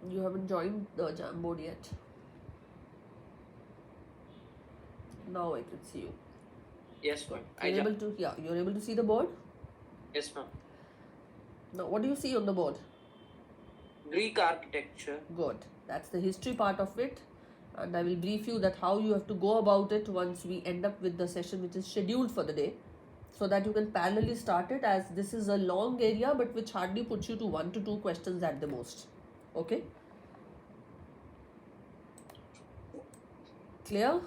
You haven't joined the Jamboard yet. Now I can see you. Yes, ma'am. You're able to, yeah, you're able to see the board? Yes, ma'am. Now, what do you see on the board? Greek architecture. Good. That's the history part of it. And I will brief you that how you have to go about it once we end up with the session which is scheduled for the day, so that you can parallelly start it, as this is a long area but which hardly puts you to 1 to 2 questions at the most. Okay? Clear?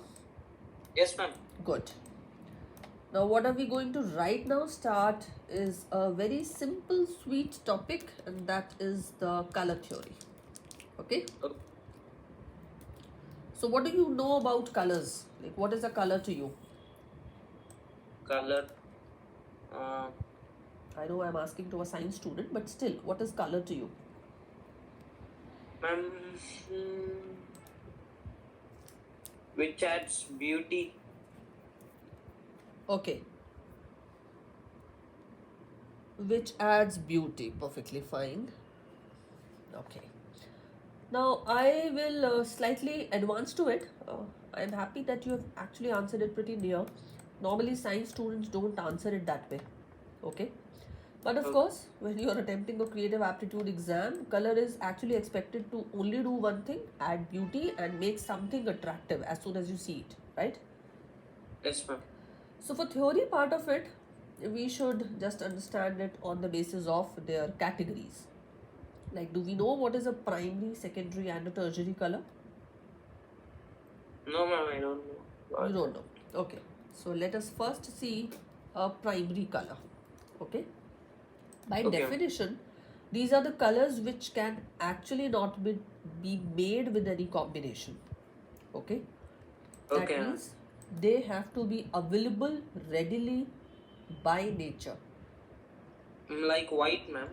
Yes, ma'am. Good. Now what are we going to right now start is a very simple sweet topic, and that is the color theory. Okay? Okay. So what do you know about colors? Like, what is a color to you? Color. I know I'm asking to a science student, but still, what is color to you? Ma'am, which adds beauty. Okay. Which adds beauty. Perfectly fine. Okay. Now I will slightly advance to it. I'm happy that you have actually answered it pretty near. Normally science students don't answer it that way. Okay. But of course, when you are attempting a creative aptitude exam, color is actually expected to only do one thing: add beauty and make something attractive as soon as you see it, right? Yes, ma'am. So for theory part of it, we should just understand it on the basis of their categories. Like, do we know what is a primary, secondary and a tertiary color? No, ma'am, I don't know. You don't know. Okay. So let us first see a primary color. Okay. By definition, these are the colors which can actually not be made with any combination. Okay. That means they have to be available readily by nature. Like white, ma'am.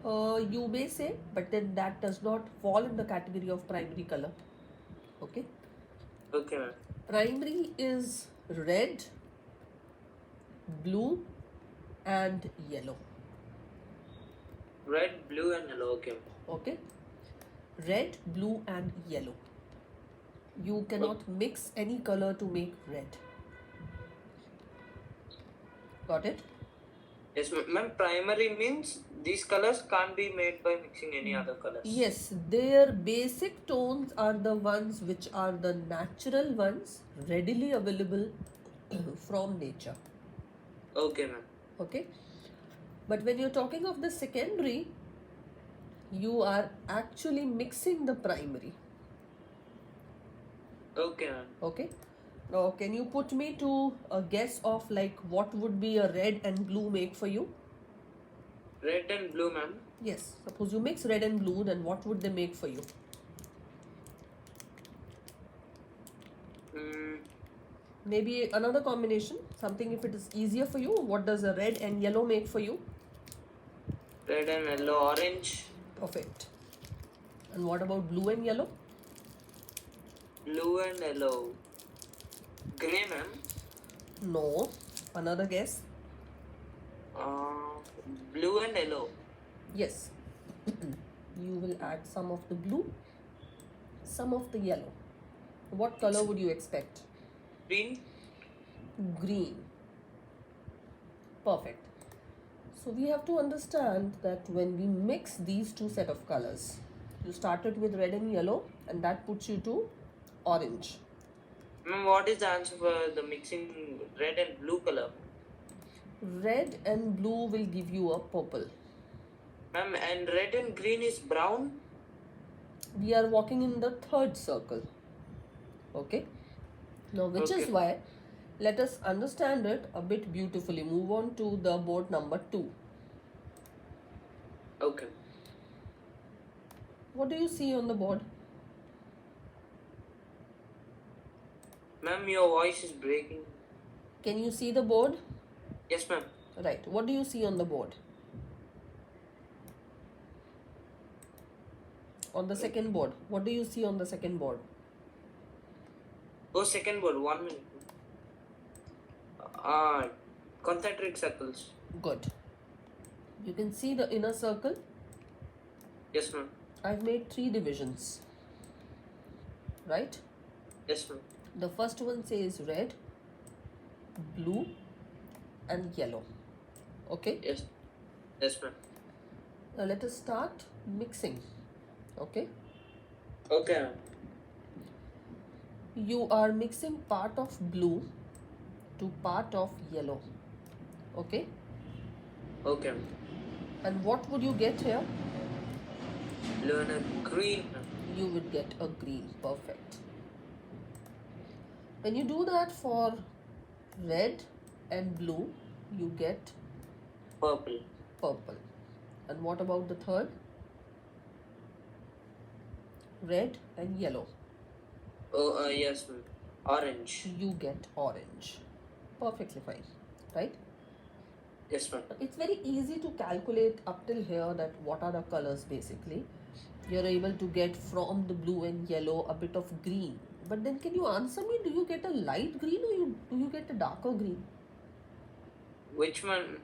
You may say, but then that does not fall in the category of primary color. Okay. Okay, ma'am. Primary is red, blue and yellow. Red, blue and yellow. Okay. Okay. Red, blue and yellow. You cannot mix any color to make red. Got it? Yes, ma'am. Primary means these colors can't be made by mixing any other colors. Yes, their basic tones are the ones which are the natural ones, readily available from nature. Okay, ma'am. Okay. But when you're talking of the secondary, you are actually mixing the primary. Okay, ma'am. Okay. Now, can you put me to a guess of like what would be a red and blue make for you? Red and blue, ma'am. Yes. Suppose you mix red and blue, then what would they make for you? Maybe another combination. Something if it is easier for you. What does a red and yellow make for you? Red and yellow, orange. Perfect. And what about blue and yellow? Blue and yellow. Grey, ma'am. No. Another guess. Blue and yellow. Yes. You will add some of the blue, some of the yellow. What color would you expect? Green. Green. Perfect. So we have to understand that when we mix these two set of colors, you started with red and yellow, and that puts you to orange. Ma'am, what is the answer for the mixing red and blue color? Red and blue will give you a purple. Ma'am, and red and green is brown? We are walking in the third circle. Okay. Now, which is why, let us understand it a bit beautifully. Move on to the board number 2. Okay. What do you see on the board? Ma'am, your voice is breaking. Can you see the board? Yes, ma'am. Right. What do you see on the board? On the second board. What do you see on the second board? Oh, second board. 1 minute. Concentric circles. Good. You can see the inner circle. Yes, ma'am. I've made 3 divisions, right? Yes, ma'am. The first one says red, blue, and yellow. Okay? Yes. Yes, ma'am. Now let us start mixing. Okay? Okay, ma'am. You are mixing part of blue to part of yellow. Okay? Okay, ma'am. And what would you get here? Blue and a green, ma'am. You would get a green. Perfect. When you do that for red and blue, you get Purple. purple. And what about the third? Red and yellow. Oh, yes, ma'am. Orange. You get orange. Perfectly fine, right? Yes, ma'am. It's very easy to calculate up till here that what are the colors basically. You're able to get from the blue and yellow a bit of green. But then can you answer me, do you get a light green or do you get a darker green? Which one?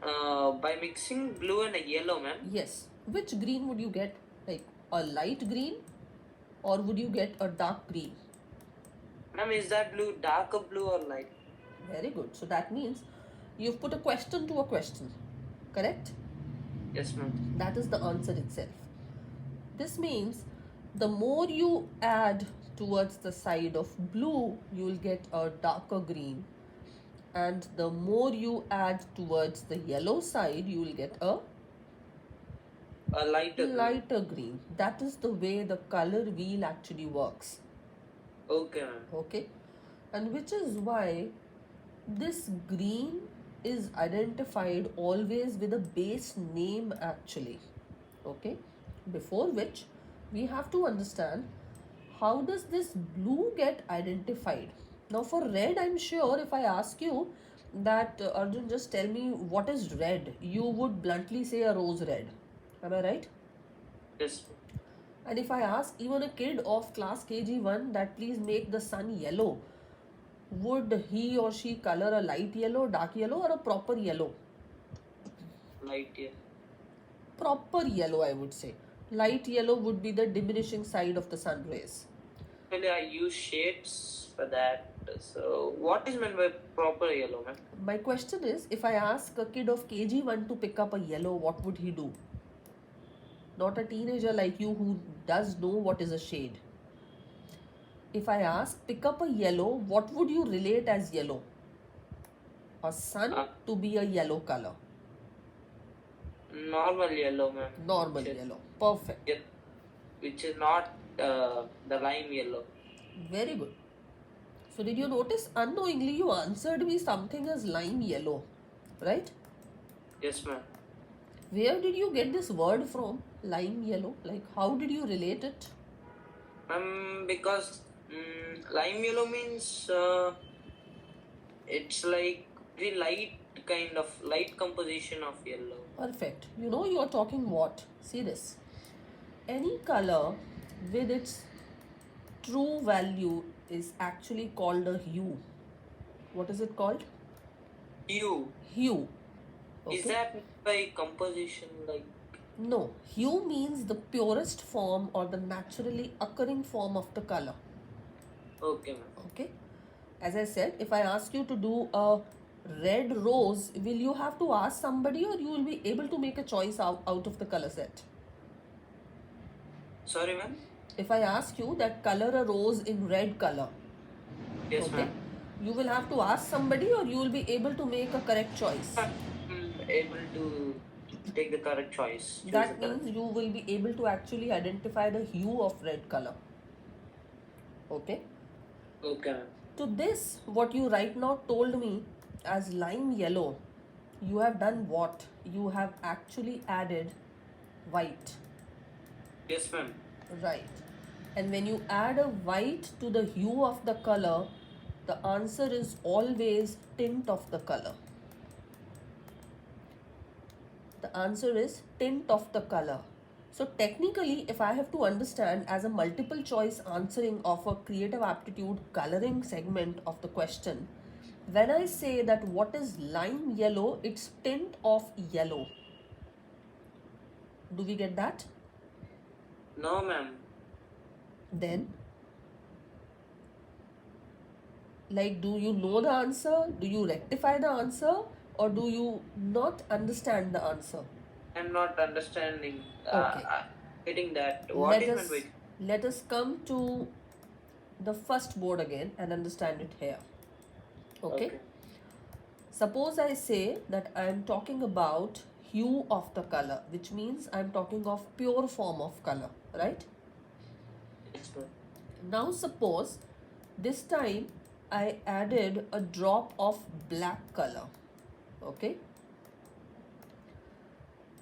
By mixing blue and a yellow, ma'am. Yes. Which green would you get? Like a light green or would you get a dark green? Ma'am, is that blue darker blue or light? Very good. So that means you've put a question to a question. Correct? Yes, ma'am. That is the answer itself. This means the more you add towards the side of blue, you will get a darker green. And the more you add towards the yellow side, you will get a Lighter green. lighter green. That is the way the color wheel actually works. Okay, ma'am. Okay? And which is why this green is identified always with a base name actually. Okay? Before which we have to understand how does this blue get identified. Now for red, I'm sure if I ask you that Arjun, just tell me what is red, you would bluntly say a rose red. Am I right? Yes. And if I ask even a kid of class KG1 that please make the sun yellow, would he or she color a light yellow, dark yellow, or a proper yellow? Light, yeah. Proper yellow, I would say. Light yellow would be the diminishing side of the sun rays. Actually, I use shades for that. So, what is meant by proper yellow, ma'am? My question is, if I ask a kid of KG1 to pick up a yellow, what would he do? Not a teenager like you who does know what is a shade. If I ask, pick up a yellow, what would you relate as yellow? A sun to be a yellow color. Normal yellow, ma'am. Normal yellow. Perfect. Yeah, which is not the lime yellow. Very good. So did you notice unknowingly you answered me something as lime yellow, right? Yes, ma'am. Where did you get this word from? Lime yellow? Like how did you relate it? Because lime yellow means it's like the light composition of yellow. Perfect. You know you are talking what? See this. Any color with its true value is actually called a hue. What is it called? Hue. Hue. Okay. Is that by composition like? No. Hue means the purest form or the naturally occurring form of the color. Okay, ma'am. Okay. As I said, if I ask you to do a red rose, will you have to ask somebody or you will be able to make a choice out of the color set? Sorry, ma'am? If I ask you that color a rose in red color, yes, okay, ma'am, you will have to ask somebody or you will be able to make a correct choice? Able to take the correct choice. That means you will be able to actually identify the hue of red color. Okay? Okay. To this, what you right now told me as lime yellow, you have done what? You have actually added white. Yes, ma'am. Right. And when you add a white to the hue of the color, the answer is always tint of the color. The answer is tint of the color. So technically, if I have to understand as a multiple choice answering of a creative aptitude coloring segment of the question, when I say that what is lime yellow, it's tint of yellow. Do we get that? No, ma'am. Then, like, do you know the answer? Do you rectify the answer? Or do you not understand the answer? I'm not understanding. Okay. Getting that. What Let is meant us by? let us come to the first board again and understand it here. Okay. Okay. Suppose I say that I am talking about hue of the color, which means I am talking of pure form of color, right? Yes, ma'am. Now suppose this time I added a drop of black color, okay?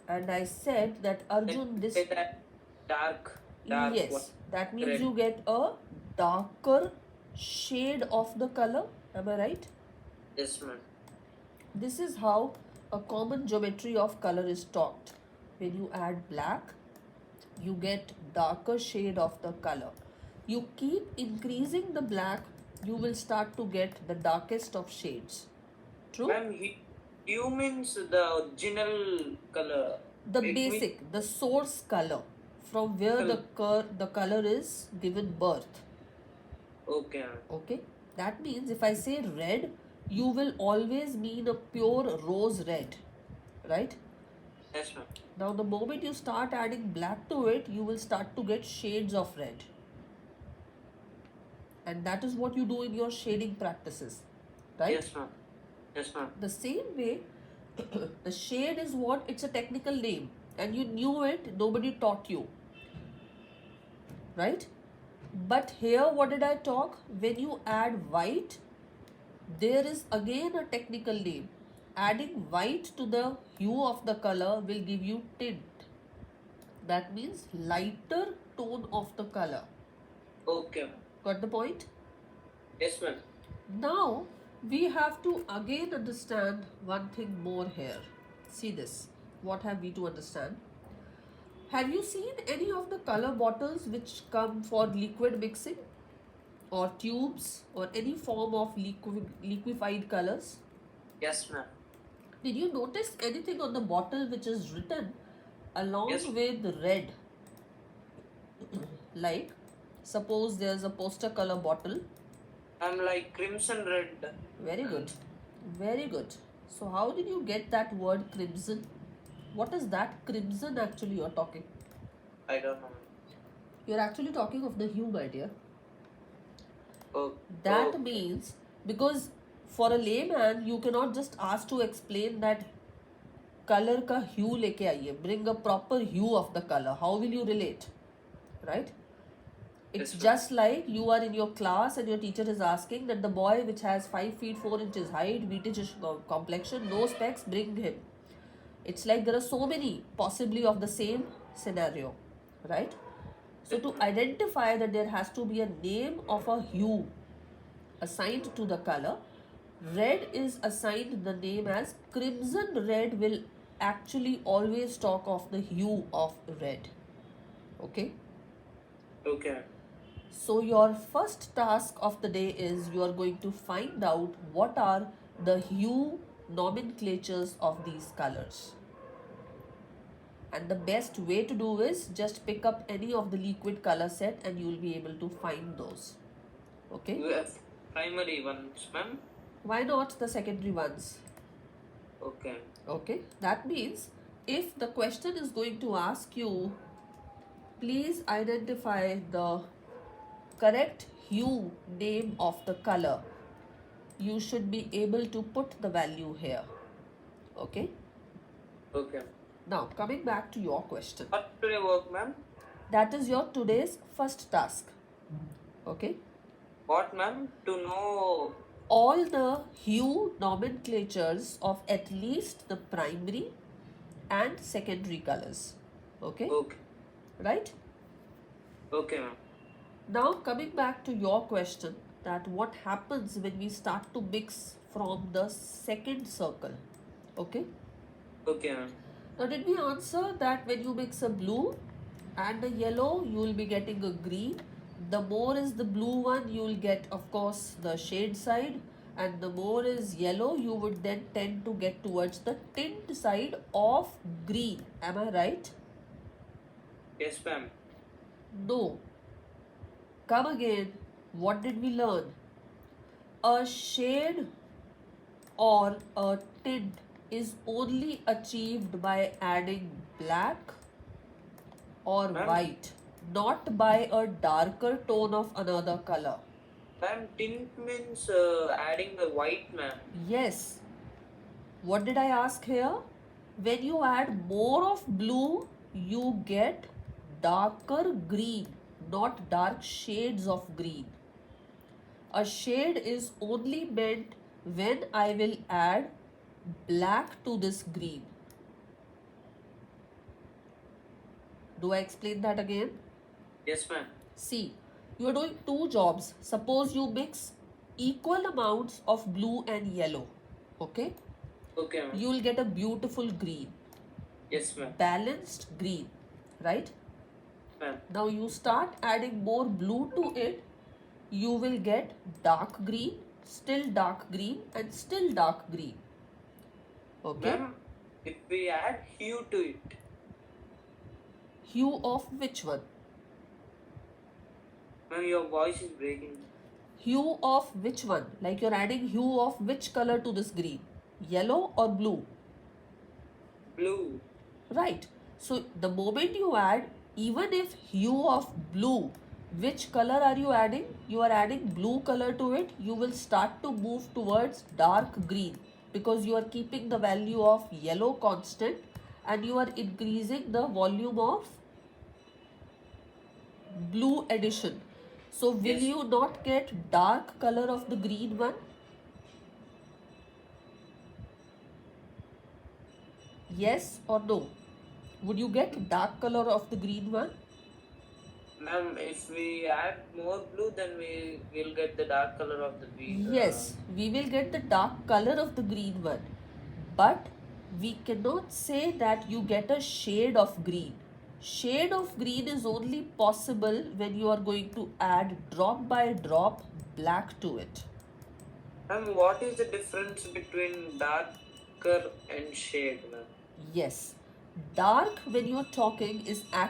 And I said that Arjun, Let's this, say that dark one. yes, that means Red. you get a darker shade of the color, am I right? Yes, ma'am. This is how a common geometry of color is taught. When you add black, you get darker shade of the color. You keep increasing the black, you will start to get the darkest of shades. True? Ma'am, hue means the original color. The It means basic, the source color from where the color is given birth. okay, ma'am. Okay? That means if I say red, you will always mean a pure rose red, right? Yes, ma'am. Now, the moment you start adding black to it, you will start to get shades of red. And that is what you do in your shading practices, right? Yes, ma'am. Yes, ma'am. The same way, the shade is what? It's a technical name. And you knew it, nobody taught you, right? But here, what did I talk? When you add white, there is again a technical name. Adding white to the hue of the color will give you tint. That means lighter tone of the color. Okay, ma'am. Got the point? Yes, ma'am. Now we have to again understand one thing more here. See this. What have we to understand? Have you seen any of the color bottles which come for liquid mixing or tubes or any form of liquefied colors? Yes, ma'am. Did you notice anything on the bottle which is written along Yes. with red? Like, suppose there's a poster color bottle. I'm like crimson red. Very good. Very good. So, how did you get that word crimson? What is that crimson actually you're talking? I don't know. You're actually talking of the hue, my dear. Oh, That means, because for a layman, you cannot just ask to explain that color ka hue leke aiye. Bring a proper hue of the color. How will you relate? Right? It's Yes, ma'am. just like you are in your class and your teacher is asking that the boy which has 5 feet 4 inches height, British complexion, no specs, bring him. It's like there are so many possibly of the same scenario, right? So to identify that there has to be a name of a hue assigned to the color, red is assigned the name as crimson red will actually always talk of the hue of red. Okay? Okay. So your first task of the day is you are going to find out what are the hue nomenclatures of these colors. And the best way to do is just pick up any of the liquid color set and you will be able to find those. Okay? Yes. Primary ones, ma'am. Why not the secondary ones? Okay. Okay? That means if the question is going to ask you, please identify the correct hue name of the color, you should be able to put the value here. Okay? Okay. Now, coming back to your question. What do you work, ma'am? That is your today's first task. Okay? What, ma'am? To know. All the hue nomenclatures of at least the primary and secondary colors. Okay? Okay. Right? Okay, ma'am. Now, coming back to your question, that what happens when we start to mix from the second circle. Okay? Okay, ma'am. Now, did we answer that when you mix a blue and a yellow, you will be getting a green? The more is the blue one, you will get, of course, the shade side. And the more is yellow, you would then tend to get towards the tint side of green. Am I right? Yes, ma'am. No. Come again. What did we learn? A shade or a tint is only achieved by adding black or Ma'am, white, not by a darker tone of another color. ma'am, tint means adding the white, ma'am. Yes. What did I ask here? When you add more of blue, you get darker green, not dark shades of green. A shade is only meant when I will add black to this green. Do I explain that again? Yes, ma'am. See, you are doing two jobs. Suppose you mix equal amounts of blue and yellow. Okay? Okay, ma'am. You will get a beautiful green. Yes, ma'am. Balanced green. Right? Ma'am. Now you start adding more blue to it. You will get dark green, still dark green, and still dark green. Okay? Ma'am, if we add hue to it, Hue of which one? ma'am, your voice is breaking. Hue of which one? Like you're adding hue of which color to this green? Yellow or blue? Blue. Right. So the moment you add, even if hue of blue, which color are you adding? You are adding blue color to it. You will start to move towards dark green because you are keeping the value of yellow constant and you are increasing the volume of blue addition. So will Yes. you not get dark color of the green one? Yes or no? Would you get dark color of the green one? Ma'am, if we add more blue, then we will get the dark color of the green. Yes, we will get the dark color of the green one. But we cannot say that you get a shade of green. Shade of green is only possible when you are going to add drop by drop black to it. Ma'am, what is the difference between darker and shade, ma'am? Yes, dark when you are talking is